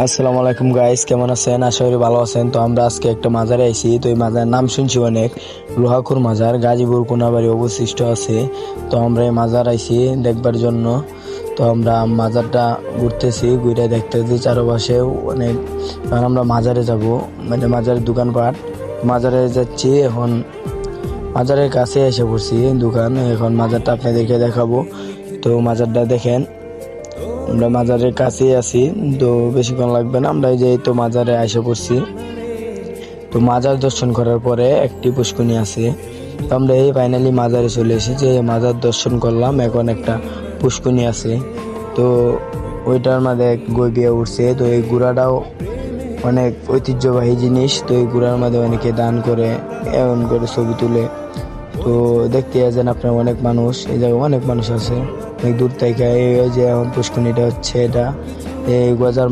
আসসালামু আলাইকুম গাইস, কেমন আছেন? আশা করি ভালো আছেন। তো আমরা আজকে একটা মাজারে আইছি। তো এই মাজারের নাম শুনছি অনেক, লোহাকুর মাজার, গাজীপুর কোনাবাড়ি অবশিষ্ট আছে। তো আমরা এই মাজার আইছি দেখবার জন্য। তো আমরা মাজারটা ঘুরতেছি, ঘুরে দেখতেছি চারপাশে অনেক। কারণ আমরা মাজারে যাব, মানে মাজারের দোকানপাট, মাজারে যাচ্ছি এখন। মাজারের কাছে এসে পড়ছি দোকান, এখন মাজারটা আপনাদেরকে দেখাবো। তো মাজারটা দেখেন, আমরা মাজারের কাছেই আছি। তো বেশিক্ষণ লাগবে না, আমরা এই যে তো মাজারে এসে পড়ছি। তো মাজার দর্শন করার পরে একটি পুষ্করণী আছে। তো আমরা এই ফাইনালি মাজারে চলে এসেছি, মাজার দর্শন করলাম। এখন একটা পুষ্করণী আছে, তো ওইটার মধ্যে গইবিয়া উঠছে। তো এই ঘোড়াটাও অনেক ঐতিহ্যবাহী জিনিস। তো এই ঘোড়ার মধ্যে অনেকে দান করে, এমন করে ছবি তুলে। তো দেখতে যাচ্ছেন আপনার অনেক মানুষ, এই জায়গায় অনেক মানুষ আছে অনেক দূর থেকে। এই যে এখন পুষ্করণীটা হচ্ছে, এটা এই গজার